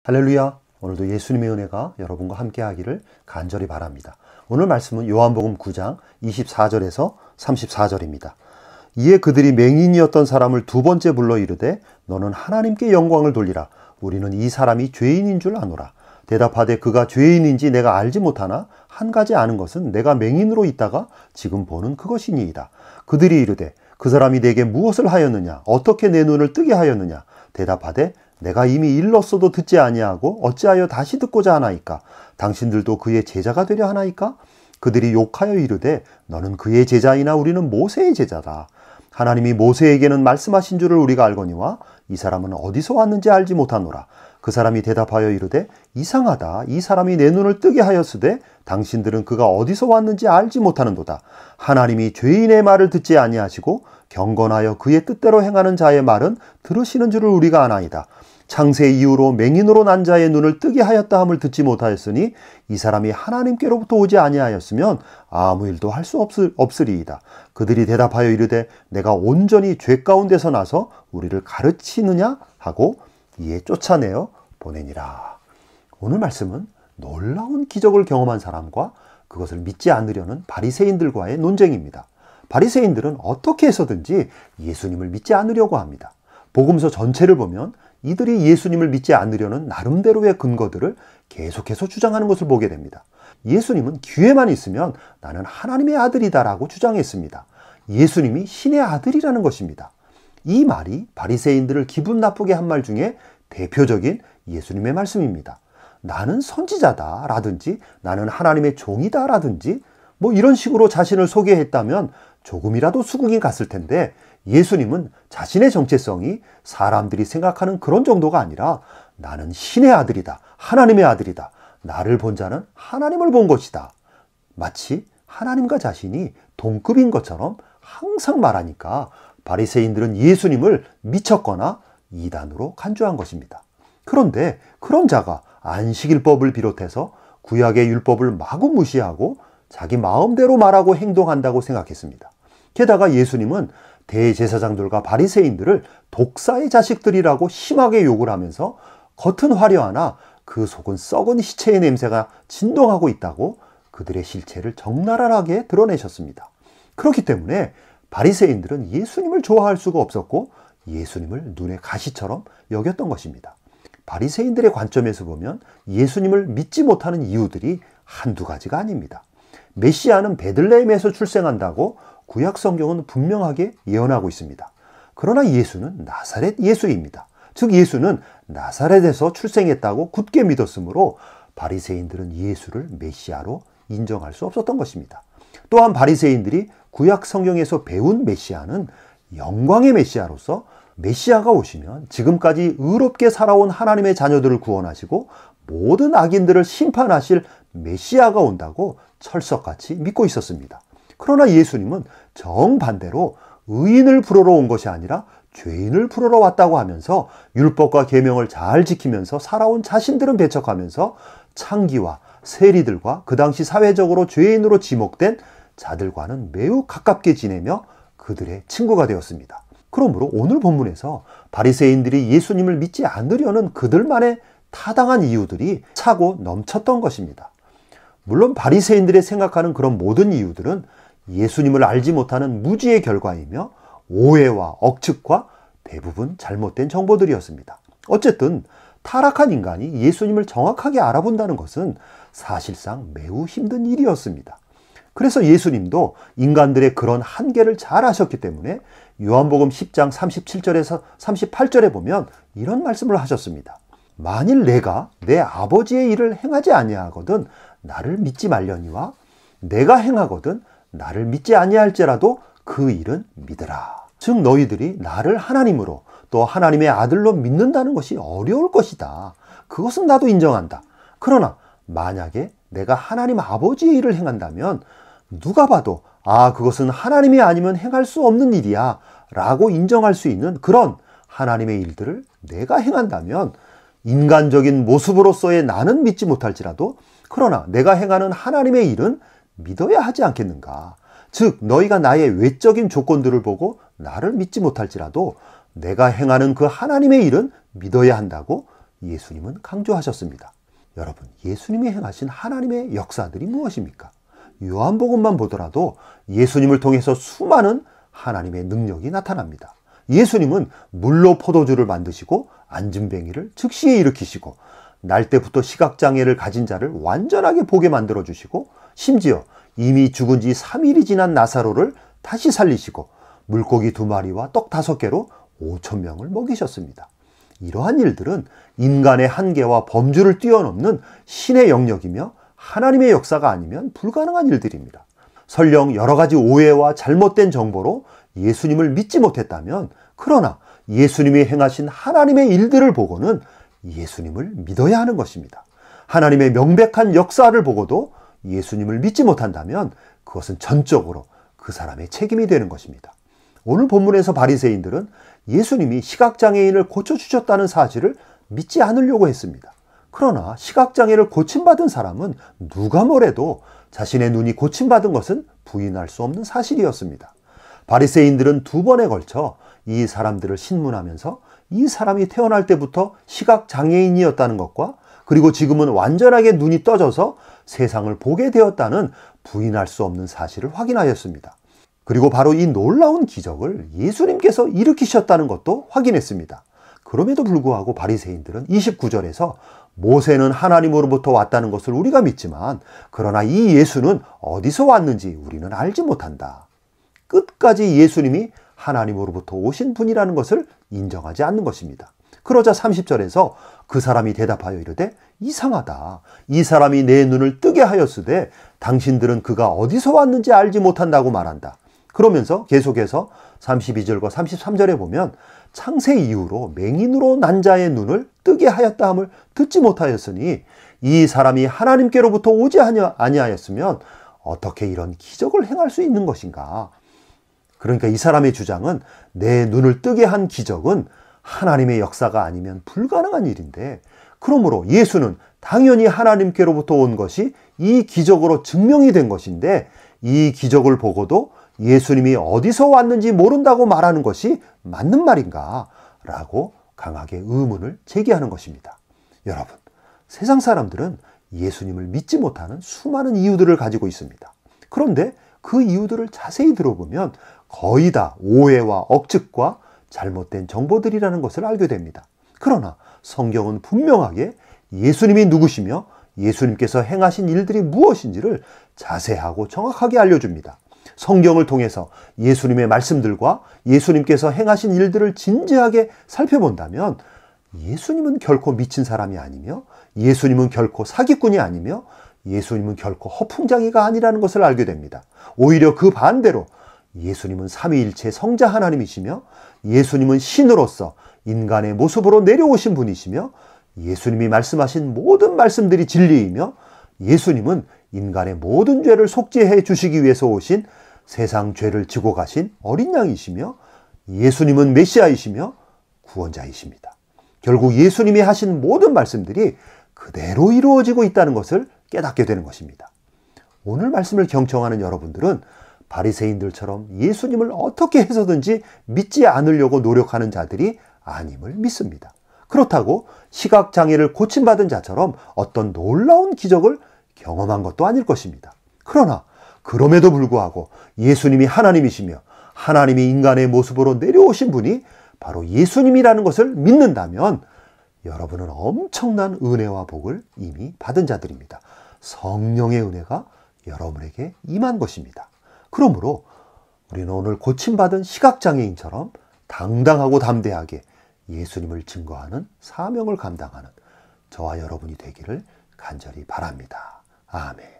할렐루야! 오늘도 예수님의 은혜가 여러분과 함께 하기를 간절히 바랍니다. 오늘 말씀은 요한복음 9장 24절에서 34절입니다. 이에 그들이 맹인이었던 사람을 두 번째 불러 이르되 너는 하나님께 영광을 돌리라. 우리는 이 사람이 죄인인 줄 아노라. 대답하되 그가 죄인인지 내가 알지 못하나 한 가지 아는 것은 내가 맹인으로 있다가 지금 보는 그것이니이다. 그들이 이르되 그 사람이 내게 무엇을 하였느냐? 어떻게 내 눈을 뜨게 하였느냐? 대답하되 내가 이미 일렀어도 듣지 아니하고 어찌하여 다시 듣고자 하나이까? 당신들도 그의 제자가 되려 하나이까? 그들이 욕하여 이르되 너는 그의 제자이나 우리는 모세의 제자다. 하나님이 모세에게는 말씀하신 줄을 우리가 알거니와 이 사람은 어디서 왔는지 알지 못하노라. 그 사람이 대답하여 이르되 이상하다. 이 사람이 내 눈을 뜨게 하였으되 당신들은 그가 어디서 왔는지 알지 못하는도다. 하나님이 죄인의 말을 듣지 아니하시고 경건하여 그의 뜻대로 행하는 자의 말은 들으시는 줄을 우리가 아나이다. 창세 이후로 맹인으로 난 자의 눈을 뜨게 하였다 함을 듣지 못하였으니 이 사람이 하나님께로부터 오지 아니하였으면 아무 일도 할 수 없으리이다. 그들이 대답하여 이르되 내가 온전히 죄 가운데서 나서 우리를 가르치느냐 하고 이에 쫓아내어 보내니라. 오늘 말씀은 놀라운 기적을 경험한 사람과 그것을 믿지 않으려는 바리새인들과의 논쟁입니다. 바리새인들은 어떻게 해서든지 예수님을 믿지 않으려고 합니다. 복음서 전체를 보면 이들이 예수님을 믿지 않으려는 나름대로의 근거들을 계속해서 주장하는 것을 보게 됩니다. 예수님은 기회만 있으면 나는 하나님의 아들이다라고 주장했습니다. 예수님이 신의 아들이라는 것입니다. 이 말이 바리새인들을 기분 나쁘게 한 말 중에 대표적인 예수님의 말씀입니다. 나는 선지자다 라든지 나는 하나님의 종이다 라든지 이런 식으로 자신을 소개했다면 조금이라도 수긍이 갔을 텐데 예수님은 자신의 정체성이 사람들이 생각하는 그런 정도가 아니라 나는 신의 아들이다. 하나님의 아들이다. 나를 본 자는 하나님을 본 것이다. 마치 하나님과 자신이 동급인 것처럼 항상 말하니까 바리새인들은 예수님을 미쳤거나 이단으로 간주한 것입니다. 그런데 그런 자가 안식일법을 비롯해서 구약의 율법을 마구 무시하고 자기 마음대로 말하고 행동한다고 생각했습니다. 게다가 예수님은 대제사장들과 바리새인들을 독사의 자식들이라고 심하게 욕을 하면서 겉은 화려하나 그 속은 썩은 시체의 냄새가 진동하고 있다고 그들의 실체를 적나라하게 드러내셨습니다. 그렇기 때문에 바리새인들은 예수님을 좋아할 수가 없었고 예수님을 눈의 가시처럼 여겼던 것입니다. 바리새인들의 관점에서 보면 예수님을 믿지 못하는 이유들이 한두 가지가 아닙니다. 메시아는 베들레헴에서 출생한다고 구약 성경은 분명하게 예언하고 있습니다. 그러나 예수는 나사렛 예수입니다. 즉 예수는 나사렛에서 출생했다고 굳게 믿었으므로 바리새인들은 예수를 메시아로 인정할 수 없었던 것입니다. 또한 바리새인들이 구약 성경에서 배운 메시아는 영광의 메시아로서 메시아가 오시면 지금까지 의롭게 살아온 하나님의 자녀들을 구원하시고 모든 악인들을 심판하실 메시아가 온다고 철석같이 믿고 있었습니다. 그러나 예수님은 정반대로 의인을 부르러 온 것이 아니라 죄인을 부르러 왔다고 하면서 율법과 계명을 잘 지키면서 살아온 자신들은 배척하면서 창기와 세리들과 그 당시 사회적으로 죄인으로 지목된 자들과는 매우 가깝게 지내며 그들의 친구가 되었습니다. 그러므로 오늘 본문에서 바리새인들이 예수님을 믿지 않으려는 그들만의 타당한 이유들이 차고 넘쳤던 것입니다. 물론 바리새인들이 생각하는 그런 모든 이유들은 예수님을 알지 못하는 무지의 결과이며 오해와 억측과 대부분 잘못된 정보들이었습니다. 어쨌든 타락한 인간이 예수님을 정확하게 알아본다는 것은 사실상 매우 힘든 일이었습니다. 그래서 예수님도 인간들의 그런 한계를 잘 아셨기 때문에 요한복음 10장 37절에서 38절에 보면 이런 말씀을 하셨습니다. 만일 내가 내 아버지의 일을 행하지 아니하거든 나를 믿지 말려니와 내가 행하거든 나를 믿지 아니할지라도 그 일은 믿으라. 즉 너희들이 나를 하나님으로 또 하나님의 아들로 믿는다는 것이 어려울 것이다. 그것은 나도 인정한다. 그러나 만약에 내가 하나님 아버지의 일을 행한다면 누가 봐도 그것은 하나님이 아니면 행할 수 없는 일이야 라고 인정할 수 있는 그런 하나님의 일들을 내가 행한다면 인간적인 모습으로서의 나는 믿지 못할지라도 그러나 내가 행하는 하나님의 일은 믿어야 하지 않겠는가. 즉 너희가 나의 외적인 조건들을 보고 나를 믿지 못할지라도 내가 행하는 그 하나님의 일은 믿어야 한다고 예수님은 강조하셨습니다. 여러분, 예수님이 행하신 하나님의 역사들이 무엇입니까? 요한복음만 보더라도 예수님을 통해서 수많은 하나님의 능력이 나타납니다. 예수님은 물로 포도주를 만드시고 안진뱅이를 즉시에 일으키시고 날 때부터 시각장애를 가진 자를 완전하게 보게 만들어주시고 심지어 이미 죽은 지 3일이 지난 나사로를 다시 살리시고 물고기 2마리와 떡 5개로 5,000명을 먹이셨습니다. 이러한 일들은 인간의 한계와 범주를 뛰어넘는 신의 영역이며 하나님의 역사가 아니면 불가능한 일들입니다. 설령 여러 가지 오해와 잘못된 정보로 예수님을 믿지 못했다면, 그러나 예수님이 행하신 하나님의 일들을 보고는 예수님을 믿어야 하는 것입니다. 하나님의 명백한 역사를 보고도 예수님을 믿지 못한다면 그것은 전적으로 그 사람의 책임이 되는 것입니다. 오늘 본문에서 바리새인들은 예수님이 시각장애인을 고쳐주셨다는 사실을 믿지 않으려고 했습니다. 그러나 시각장애를 고침받은 사람은 누가 뭐래도 자신의 눈이 고침받은 것은 부인할 수 없는 사실이었습니다. 바리새인들은 2번에 걸쳐 이 사람들을 신문하면서 이 사람이 태어날 때부터 시각장애인이었다는 것과 그리고 지금은 완전하게 눈이 떠져서 세상을 보게 되었다는 부인할 수 없는 사실을 확인하였습니다. 그리고 바로 이 놀라운 기적을 예수님께서 일으키셨다는 것도 확인했습니다. 그럼에도 불구하고 바리새인들은 29절에서 모세는 하나님으로부터 왔다는 것을 우리가 믿지만 그러나 이 예수는 어디서 왔는지 우리는 알지 못한다. 끝까지 예수님이 하나님으로부터 오신 분이라는 것을 인정하지 않는 것입니다. 그러자 30절에서 그 사람이 대답하여 이르되 이상하다. 이 사람이 내 눈을 뜨게 하였으되 당신들은 그가 어디서 왔는지 알지 못한다고 말한다. 그러면서 계속해서 32절과 33절에 보면 창세 이후로 맹인으로 난 자의 눈을 뜨게 하였다 함을 듣지 못하였으니 이 사람이 하나님께로부터 오지 아니하였으면 어떻게 이런 기적을 행할 수 있는 것인가? 그러니까 이 사람의 주장은 내 눈을 뜨게 한 기적은 하나님의 역사가 아니면 불가능한 일인데, 그러므로 예수는 당연히 하나님께로부터 온 것이 이 기적으로 증명이 된 것인데 이 기적을 보고도 예수님이 어디서 왔는지 모른다고 말하는 것이 맞는 말인가? 라고 강하게 의문을 제기하는 것입니다. 여러분, 세상 사람들은 예수님을 믿지 못하는 수많은 이유들을 가지고 있습니다. 그런데 그 이유들을 자세히 들어보면 거의 다 오해와 억측과 잘못된 정보들이라는 것을 알게 됩니다. 그러나 성경은 분명하게 예수님이 누구시며 예수님께서 행하신 일들이 무엇인지를 자세하고 정확하게 알려줍니다. 성경을 통해서 예수님의 말씀들과 예수님께서 행하신 일들을 진지하게 살펴본다면 예수님은 결코 미친 사람이 아니며 예수님은 결코 사기꾼이 아니며 예수님은 결코 허풍장이가 아니라는 것을 알게 됩니다. 오히려 그 반대로 예수님은 삼위일체 성자 하나님이시며 예수님은 신으로서 인간의 모습으로 내려오신 분이시며 예수님이 말씀하신 모든 말씀들이 진리이며 예수님은 인간의 모든 죄를 속죄해 주시기 위해서 오신 세상 죄를 지고 가신 어린 양이시며 예수님은 메시아이시며 구원자이십니다. 결국 예수님이 하신 모든 말씀들이 그대로 이루어지고 있다는 것을 깨닫게 되는 것입니다. 오늘 말씀을 경청하는 여러분들은 바리새인들처럼 예수님을 어떻게 해서든지 믿지 않으려고 노력하는 자들이 아님을 믿습니다. 그렇다고 시각장애를 고침받은 자처럼 어떤 놀라운 기적을 경험한 것도 아닐 것입니다. 그러나 그럼에도 불구하고 예수님이 하나님이시며 하나님이 인간의 모습으로 내려오신 분이 바로 예수님이라는 것을 믿는다면 여러분은 엄청난 은혜와 복을 이미 받은 자들입니다. 성령의 은혜가 여러분에게 임한 것입니다. 그러므로 우리는 오늘 고침받은 시각장애인처럼 당당하고 담대하게 예수님을 증거하는 사명을 감당하는 저와 여러분이 되기를 간절히 바랍니다. 아멘.